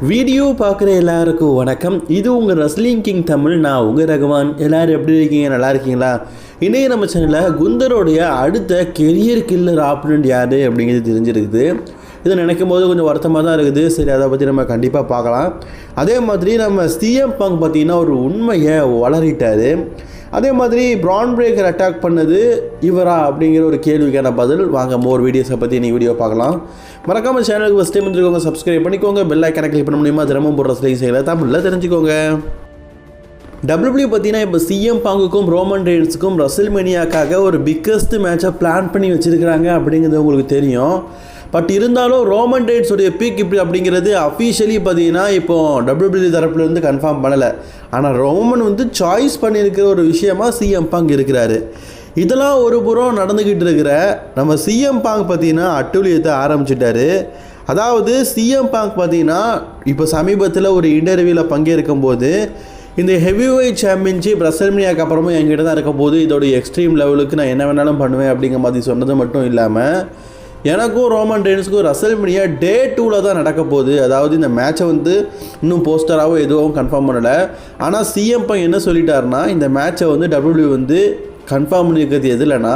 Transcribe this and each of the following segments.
Video பார்க்குற எல்லாருக்கும் வணக்கம். இது உங்கள் ரெஸ்லிங் கிங் தமிழ். நான் உங்கள் ரகுமான். எல்லோரும் எப்படி இருக்கீங்க? நல்லா இருக்கீங்களா? இன்றைக்கி நம்ம சேனலில் குந்தரோடைய அடுத்த கெரியர் கில்லர் ஆப்பனண்ட் யார் அப்படிங்கிறது தெரிஞ்சிருக்குது. இதை நினைக்கும் போது கொஞ்சம் வருத்தமாக தான் இருக்குது. சரி, அதை பற்றி நம்ம கண்டிப்பாக பார்க்கலாம். அதே மாதிரி நம்ம சிஎம் பங்க் பார்த்திங்கன்னா ஒரு உண்மையை வளரிட்டார். அதே மாதிரி பிரான் பிரேக்கர் அட்டாக் பண்ணது இவரா அப்படிங்கிற ஒரு கேள்விக்கான பதில். வாங்க மோர் வீடியோஸை பற்றி நீ வீடியோ பார்க்கலாம். மறக்காமல் சேனலுக்கு ஃபஸ்ட் டைம் வந்துருக்கோங்க, சப்ஸ்கிரைப் பண்ணிக்கோங்க. பெல் ஐக்கானை கிளிக் பண்ண முடியுமா? தினமும் போடுற ரெஸ்லிங் செய்யலை தமிழில் தெரிஞ்சுக்கோங்க. டபிள்யூபிள்யூ பார்த்தீங்கன்னா இப்போ சிஎம் பாங்குக்கும் ரோமன் ரெயின்ஸுக்கும் ரெஸ்ல்மேனியாக்காக ஒரு பிக்கஸ்ட் மேட்சை பிளான் பண்ணி வச்சுருக்கிறாங்க அப்படிங்கிறது உங்களுக்கு தெரியும். பட் இருந்தாலும் ரோமன் ரெயின்ஸுடைய பீக் இப்படி அப்படிங்கிறது அஃபீஷியலி பார்த்தீங்கன்னா இப்போது டபிள்யூபிள்யூ தரப்புலேருந்து கன்ஃபார்ம் பண்ணலை. ஆனால் ரோமன் சாய்ஸ் பண்ணியிருக்கிற ஒரு விஷயமா சிஎம் பாங்க் இருக்கிறாரு. இதெல்லாம் ஒரு புறம் நடந்துக்கிட்டு இருக்கிற நம்ம சிஎம் பாங்க் பார்த்தீங்கன்னா அட்டூழியத்தை ஆரம்பிச்சிட்டாரு. அதாவது சிஎம் பாங்க் பார்த்தீங்கன்னா இப்போ சமீபத்தில் ஒரு இன்டர்வியூவில் பங்கேற்கும் போது இந்த ஹெவிவெயிட் சாம்பியன்ஷிப் ரெஸ்ல்மேனியாக்கு அப்புறமும் என்கிட்ட தான் இருக்கும் போது இதோடைய எக்ஸ்ட்ரீம் லெவலுக்கு நான் என்ன வேணாலும் பண்ணுவேன் அப்படிங்கிற மாதிரி சொன்னது மட்டும் இல்லாமல் எனக்கும் ரோமன் ரெயின்ஸுக்கும் ரெஸ்ல்மேனியா டே 2 தான் நடக்க போகுது. அதாவது இந்த மேட்சை இன்னும் போஸ்டராகவோ எதுவும் கன்ஃபார்ம் பண்ணலை. ஆனால் சிஎம் பாங்க் என்ன சொல்லிட்டாருன்னா இந்த மேட்சை டபிள்யூபிள்யூ கன்ஃபார்ம் பண்ணியிருக்கிறது எதுலன்னா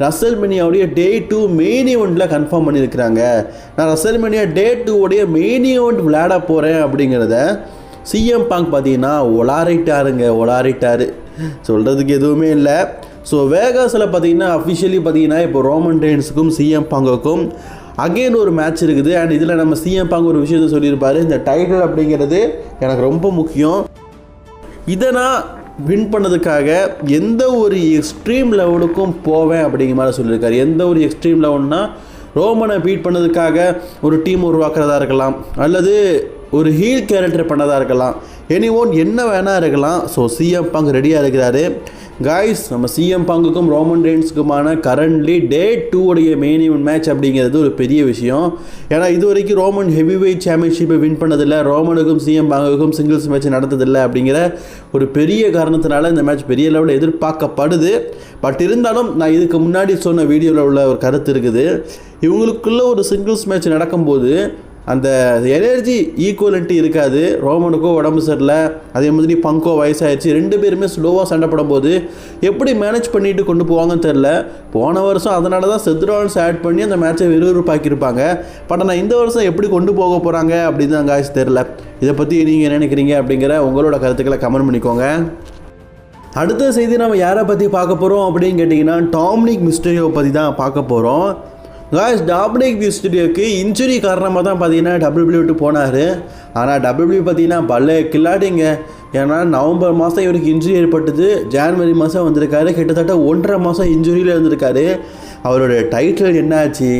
ரெஸ்ல்மேனியாவுடைய டே 2 மெயின் ஈவெண்ட்டில் கன்ஃபார்ம் பண்ணியிருக்கிறாங்க. நான் ரெஸ்ல்மேனியா டே 2 உடைய மெயின் ஈவெண்ட் விளையாட போகிறேன் அப்படிங்கிறத சிஎம் பாங்க் பார்த்தீங்கன்னா ஒளாரிட்டாரு. சொல்கிறதுக்கு எதுவுமே இல்லை. ஸோ வேகாஸில் பார்த்தீங்கன்னா அஃபிஷியலி பார்த்தீங்கன்னா இப்போ ரோமன் ரெயின்ஸுக்கும் சிஎம் பாங்குக்கும் அகெயின் ஒரு மேட்ச் இருக்குது. அண்ட் இதில் நம்ம சிஎம் பாங்க் ஒரு விஷயத்தை சொல்லியிருப்பார், இந்த டைட்டில் அப்படிங்கிறது எனக்கு ரொம்ப முக்கியம், இதை நான் வின் பண்ணதுக்காக எந்த ஒரு எக்ஸ்ட்ரீம் லெவலுக்கும் போவேன் அப்படிங்கிற மாதிரி சொல்லியிருக்காரு. எந்த ஒரு எக்ஸ்ட்ரீம் லெவல்னால் ரோமனை பீட் பண்ணதுக்காக ஒரு டீம் உருவாக்குறதா இருக்கலாம், அல்லது ஒரு ஹீல் கேரக்டர் பண்ணதாக இருக்கலாம், என்ன வேணா இருக்கலாம். ஸோ சிஎம் பாங்க் ரெடியாக இருக்கிறாரு. காய்ஸ், நம்ம சிஎம் பாங்குக்கும் ரோமன் ரெயின்ஸுக்குமான கரண்ட்லி டே 2 உடைய மெயின் ஈவென்ட் மேட்ச் அப்படிங்கிறது ஒரு பெரிய விஷயம். ஏன்னா இது வரைக்கும் ரோமன் ஹெவி வெயிட் சாம்பியன்ஷிப்பை வின் பண்ணதில்லை, ரோமனுக்கும் சிஎம் பாங்குக்கும் சிங்கிள்ஸ் மேட்ச் நடந்ததில்லை அப்படிங்கிற ஒரு பெரிய காரணத்தினால இந்த மேட்ச் பெரிய லெவலில் எதிர்பார்க்கப்படுது. பட் இருந்தாலும் நான் இதுக்கு முன்னாடி சொன்ன வீடியோவில் உள்ள ஒரு கருத்து இருக்குது. இவங்களுக்குள்ள ஒரு சிங்கிள்ஸ் மேட்ச் நடக்கும்போது அந்த எனர்ஜி ஈக்குவலண்ட்டி இருக்காது. ரோமனுக்கோ உடம்பு சரியில்லை, அதே மாதிரி பங்கோ வயசாகிடுச்சு, 2 பேருமே ஸ்லோவாக சண்டை போடும்போது எப்படி மேனேஜ் பண்ணிட்டு கொண்டு போவாங்கன்னு தெரில. போன வருஷம் அதனால தான் செத்ரான்ஸ் ஆட் பண்ணி அந்த மேட்சை விறுவிறுப்பாக்கியிருப்பாங்க. பட் ஆனால் இந்த வருஷம் எப்படி கொண்டு போக போகிறாங்க அப்படின்னு தான் காய்ஸ் தெரில. இதை பற்றி நீங்கள் என்ன நினைக்கிறீங்க அப்படிங்கிற உங்களோட கருத்துக்களை கமெண்ட் பண்ணிக்கோங்க. அடுத்த செய்தி நம்ம யாரை பற்றி பார்க்க போகிறோம் அப்படின்னு கேட்டிங்கன்னா டாமினிக் மிஸ்டீரியோவை பற்றி தான் பார்க்க போகிறோம். காய்ஸ், டாமினிக் மிஸ்டீரியோவுக்கு இன்ஜுரி காரணமாக தான் பார்த்தீங்கன்னா டபிள்யூபிள்யூ விட்டு போனார். ஆனால் டபிள்யூபிள்யூ பார்த்தீங்கன்னா பல்ல கில்லாடிங்க. ஏன்னா நவம்பர் மாதம் இவருக்கு இன்ஜுரி ஏற்பட்டது, ஜான்வரி மாதம் வந்திருக்காரு, கிட்டத்தட்ட 1.5 மாதம் இன்ஜுரியில் இருந்திருக்காரு. அவருடைய டைட்டில் என்ன ஆச்சு,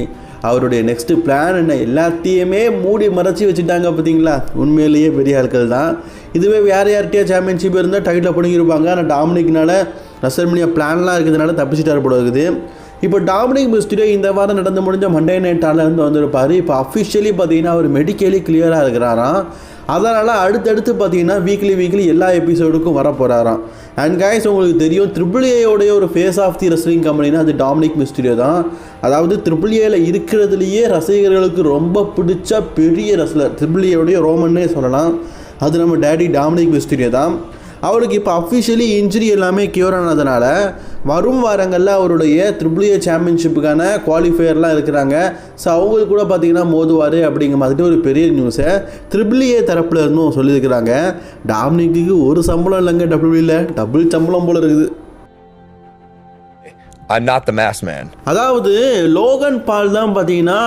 அவருடைய நெக்ஸ்ட்டு பிளான் என்ன, எல்லாத்தையுமே மூடி மறைச்சி வச்சுட்டாங்க. பார்த்தீங்களா, உண்மையிலேயே பெரிய ஆட்கள் தான். இதுவே வேறு யார்கிட்டயா சாம்பியன்ஷிப் இருந்தால் டைட்டில் பிடிங்கிருப்பாங்க. ஆனால் டாமினிக்னால ரெஸ்ல்மேனியா பிளான்லாம் இருக்கிறதுனால தப்பிச்சிட்டார் போல இருக்குது. இப்போ டாமினிக் மிஸ்டீரியோ இந்த வாரம் நடந்து முடிஞ்ச மண்டே நைட் டாலேருந்து வந்திருப்பார். இப்போ அஃபிஷியலி பார்த்தீங்கன்னா அவர் மெடிக்கலி கிளியராக இருக்கிறாராம். அதனால் அடுத்தடுத்து பார்த்தீங்கன்னா வீக்லி எல்லா எபிசோடுக்கும் வர போகிறாராம். அண்ட் காய்ஸ், உங்களுக்கு தெரியும் AAA ஒரு ஃபேஸ் ஆஃப் தி ரெஸ்லிங் கம்பெனினா அது டாமினிக் மிஸ்டீரியோ தான். அதாவது AAAல இருக்கிறதுலையே ரசிகர்களுக்கு ரொம்ப பிடிச்ச பெரிய ரெஸ்லர் AAA ரோமன்னே சொல்லலாம். அது நம்ம டேடி டாமினிக் மிஸ்டீரியோ தான். அவருக்கு இப்போ அஃபிஷியலி இன்ஜுரி எல்லாமே க்யூர் ஆனதுனால வரும் வாரங்களில் அவருடைய AAA சாம்பியன்ஷிப்புக்கான குவாலிஃபையர்லாம் இருக்கிறாங்க. ஸோ அவங்களுக்கு கூட பார்த்திங்கன்னா மோதுவார் அப்படிங்கிற மாதிரி ஒரு பெரிய நியூஸை AAA தரப்பில் இருந்தும் சொல்லியிருக்கிறாங்க. டாமினிக்கு ஒரு சம்பளம் இல்லைங்க, டபிள்யூபிள்யூல டபுள் சம்பளம் போல இருக்குது. I'm not the masked man. அதாவது லோகன் பால் தான் பார்த்தீங்கன்னா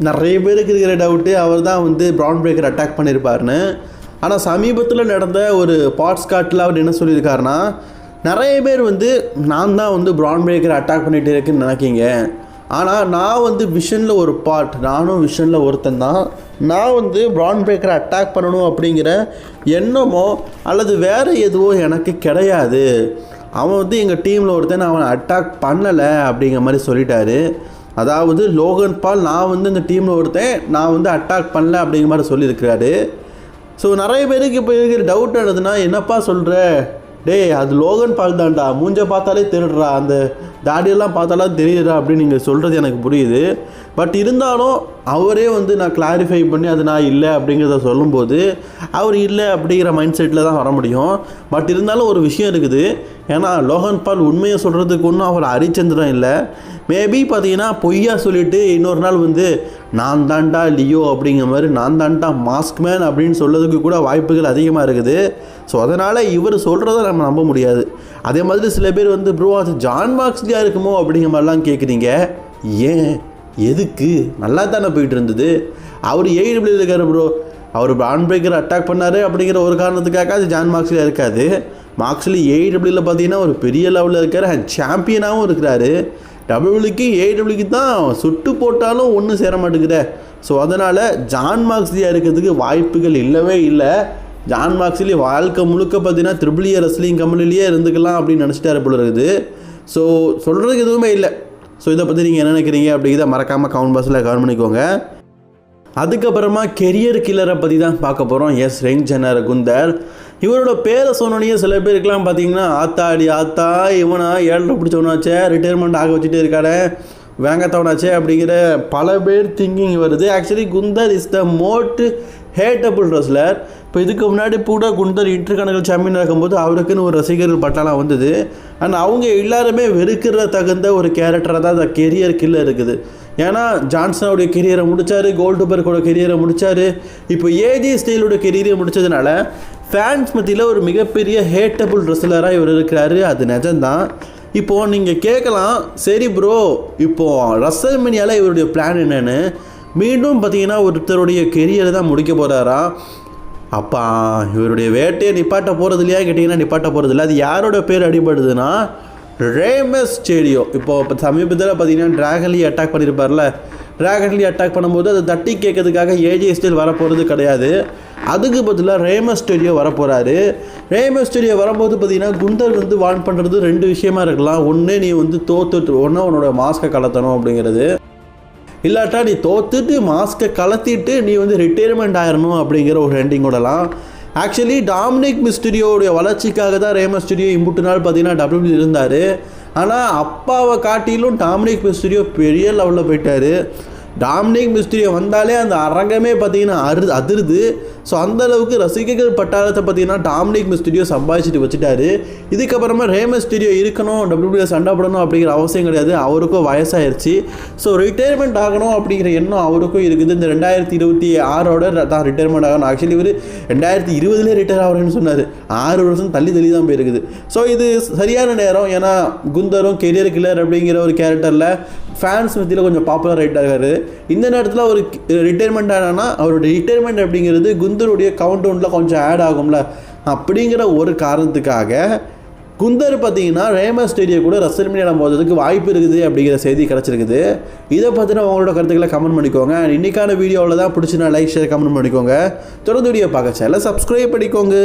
நிறைய பேருக்கு இருக்கிற டவுட்டு அவர் தான் பிரான் பிரேக்கர் அட்டாக் பண்ணியிருப்பாருன்னு. ஆனால் சமீபத்தில் நடந்த ஒரு பாட்காஸ்டில் அவர் என்ன சொல்லியிருக்காருன்னா, நிறைய பேர் நான் தான் பிரான் பிரேக்கர் அட்டாக் பண்ணிகிட்டு இருக்குன்னு நினைக்கிங்க. ஆனால் நான் விஷனில் ஒரு பார்ட், நானும் விஷனில் ஒருத்தன் தான். நான் பிரான் பிரேக்கரை அட்டாக் பண்ணணும் அப்படிங்கிற எண்ணமோ அல்லது வேறு எதுவோ எனக்கு கிடையாது. அவன் எங்கள் டீமில் ஒருத்தன் அவனை அட்டாக் பண்ணலை அப்படிங்கிற மாதிரி சொல்லிட்டாரு. அதாவது லோகன் பால் நான் இந்த டீமில் ஒருத்தன் நான் அட்டாக் பண்ணல அப்படிங்கிற மாதிரி சொல்லியிருக்கிறாரு. ஸோ நிறைய பேருக்கு இப்போ இருக்கிற டவுட் என்னதுன்னா, என்னப்பா சொல்கிற, டேய் அது லோகன் பால் தான்டா, மூஞ்ச பார்த்தாலே தெரியுறா, அந்த தாடியெல்லாம் பார்த்தாலும் தெரியுறா அப்படின்னு நீங்கள் சொல்கிறது எனக்கு புரியுது. பட் இருந்தாலும் அவரே வந்து நான் கிளாரிஃபை பண்ணி அது நான் இல்லை அப்படிங்கிறத சொல்லும்போது அவர் இல்லை அப்படிங்கிற மைண்ட் செட்டில் தான் வர முடியும். பட் இருந்தாலும் ஒரு விஷயம் இருக்குது. ஏன்னா லோகன் பால் உண்மையை சொல்கிறதுக்கு ஒன்றும் அவர் ஹரிச்சந்திரன் இல்லை. மேபி பார்த்தீங்கன்னா பொய்யா சொல்லிவிட்டு இன்னொரு நாள் வந்து நான் தாண்டா லியோ அப்படிங்கிற மாதிரி நான் தாண்டா மாஸ்க் மேன் அப்படின்னு சொல்கிறதுக்கு கூட வாய்ப்புகள் அதிகமாக இருக்குது. ஸோ அதனால் இவர் சொல்கிறத நம்ம நம்ப முடியாது. அதே மாதிரி சில பேர் வந்து ப்ரோ அது ஜான் மார்க்ஸ்லியாக இருக்குமோ அப்படிங்கிற மாதிரிலாம் கேட்குறீங்க. ஏன், எதுக்கு? நல்லா தானே போயிட்டு இருந்தது. அவர் AEW இருக்காரு ப்ரோ. அவர் பிரான் பிரேக்கர் அட்டாக் பண்ணார் அப்படிங்கிற ஒரு காரணத்துக்காக அது ஜான் மார்க்ஸ்லியாக இருக்காது. மார்க்ஸ்லி AEWவில் பார்த்தீங்கன்னா ஒரு பெரிய லெவலில் இருக்கார், சாம்பியனாகவும் இருக்கிறாரு. டபிள்யூக்கு AEWக்கு தான் சுட்டு போட்டாலும் ஒன்றும் சேர மாட்டேங்குதே. ஸோ அதனால் ஜான் மார்க்ஸ்லியாக இருக்கிறதுக்கு வாய்ப்புகள் இல்லவே இல்லை. ஜான் மார்க்ஸ்லி வாழ்க்கை முழுக்க பார்த்தீங்கன்னா AAA ரெஸ்லிங் கம்பெனிலேயே இருந்துக்கலாம் அப்படின்னு நினச்சிட்டாரு போல இருக்குது. ஸோ சொல்கிறதுக்கு எதுவுமே இல்லை. ஸோ இதை பற்றி நீங்கள் என்ன நினைக்கிறீங்க அப்படிங்கிறத மறக்காமல் கமெண்ட் பாக்ஸில் கமெண்ட் பண்ணிக்கோங்க. அதுக்கப்புறமா கெரியர் கில்லரை பற்றி தான் பார்க்க போகிறோம். எஸ், ரிங் ஜெனர் குந்தர். இவரோட பேரை சொன்னோன்னே சில பேருக்கெல்லாம் பார்த்தீங்கன்னா ஆத்தா இவனா 7 பிடிச்சவனாச்சே, ரிட்டையர்மெண்ட் ஆக வச்சுட்டே இருக்காரு, வேங்கத்தவனாச்சே அப்படிங்கிற பல பேர் திங்கிங் வருது. Actually Gunther is the most hateable wrestler. இப்போ இதுக்கு முன்னாடி கூட குந்தர் இன்டர்கான்டினென்டல் சாம்பியன் இருக்கும்போது அவருக்குன்னு ஒரு ரசிகர்கள் பட்டாலாம் வந்தது. அண்ட் அவங்க எல்லாருமே வெறுக்கிற தகுந்த ஒரு கேரக்டராக தான் அந்த கெரியர் கில்லர் இருக்குது. ஏன்னா ஜான்சனுடைய கெரியரை முடித்தார், கோல்டுபர்கோட கெரியரை முடித்தார், இப்போ ஏஜி ஸ்டைலோட கெரியரை முடித்ததுனால ஃபேன்ஸ் மத்தியில் ஒரு மிகப்பெரிய ஹேட்டபிள் ரெஸ்லராக இவர் இருக்கிறாரு. அது நிஜம்தான். இப்போது நீங்கள் கேட்கலாம், சரி ப்ரோ இப்போது ரசல்மேனியாவில் இவருடைய பிளான் என்னென்னு. மீண்டும் பார்த்தீங்கன்னா ஒருத்தருடைய கெரியரை தான் முடிக்க போகிறாரா? அப்பா இவருடைய வேட்டையை நிப்பாட்ட போகிறது இல்லையா கேட்டிங்கன்னா நிப்பாட்ட போகிறது இல்லை. அது யாரோட பேர் அடிபடுதுன்னா ரேமஸ் ஸ்டேடியோ. இப்போ சமீபத்தில் பார்த்தீங்கன்னா டிராகன்லி அட்டாக் பண்ணியிருப்பார்ல, டிராகன்லி அட்டாக் பண்ணும்போது அதை தட்டி கேட்கறதுக்காக ஏஜே ஸ்டைல் வரப்போகிறது கிடையாது. அதுக்கு பதிலாக ரேமஸ் ஸ்டேடியோ வரப்போகிறாரு. ரேமஸ் ஸ்டேடியோ வரும்போது பார்த்தீங்கன்னா குந்தர் வந்து வான் பண்ணுறது 2 விஷயமா இருக்கலாம். ஒன்று, நீ வந்து தோத்துட்டு ஒன்று உன்னோட மாஸ்கை கலத்தணும் அப்படிங்கிறது, இல்லாட்டா நீ தோத்துட்டு மாஸ்கை கலத்திட்டு நீ வந்து ரிட்டையர்மெண்ட் ஆயிடணும் அப்படிங்கிற ஒரு ஹெண்டிங்கோடலாம். ஆக்சுவலி டாமினிக் மிஸ்டீரியோடைய வளர்ச்சிக்காக தான் ரேமஸ் ஸ்டேடியோ இம்புட்டு நாள் பார்த்தீங்கன்னா WWE இருந்தார். ஆனால் அப்பாவை காட்டிலும் டாமினிக் மிஸ்டீரியோ பெரிய லெவலில் போயிட்டார். டாமினிக் மிஸ்டீரியோ வந்தாலே அந்த அரங்கமே பார்த்தீங்கன்னா அதிருது. ஸோ அந்தளவுக்கு ரசிகர்கள் பட்டாளத்தை பார்த்தீங்கன்னா டாமினிக் மிஸ்டீரியோ சம்பாதிச்சுட்டு வச்சுட்டாரு. இதுக்கப்புறமா ரேமஸ் ஸ்டேடியோ இருக்கணும், WWE சண்டை போடணும் அப்படிங்கிற அவசியம் கிடையாது. அவருக்கும் வயசாகிடுச்சு. ஸோ ரிட்டையர்மெண்ட் ஆகணும் அப்படிங்கிற எண்ணம் அவருக்கும் இருக்குது. இந்த 2026 தான் ரிட்டையர்மெண்ட் ஆகணும். ஆக்சுவலி இவர் 2020 ரிட்டையர் ஆகிறேன்னு சொன்னார். 6 வருஷம் தள்ளி தான் போயிருக்குது. ஸோ இது சரியான நேரம். ஏன்னா குந்தரும் கெரியர் கில்லர் அப்படிங்கிற ஒரு கேரக்டரில் ஃபேன்ஸ் மத்தியில் கொஞ்சம் பாப்புலர் ஆகிட்டு இருக்காரு. இந்த நேரத்தில் அவர் ரிட்டையர்மெண்ட் ஆனால் அவருடைய ரிட்டையர்மெண்ட் அப்படிங்கிறது குந்தருடைய கவுண்ட் டவுனில் கொஞ்சம் ஆட் ஆகும்ல, அப்படிங்கிற ஒரு காரணத்துக்காக குந்தர் பார்த்தீங்கன்னா ரேமஸ் ஸ்டேடியோ கூட ரசல்மேனியாவில் போகிறதுக்கு வாய்ப்பு இருக்குது அப்படிங்கிற செய்தி கிடச்சிருக்குது. இதை பற்றின உங்களோட கருத்துக்களை கமெண்ட் பண்ணிக்கோங்க. இன்றைக்கான வீடியோவில் தான் பிடிச்சினா லைக் ஷேர் கமெண்ட் பண்ணிக்கோங்க. தொடர்ந்து வீடியோ பார்க்க சேனலை சப்ஸ்கிரைப் பண்ணிக்கோங்க.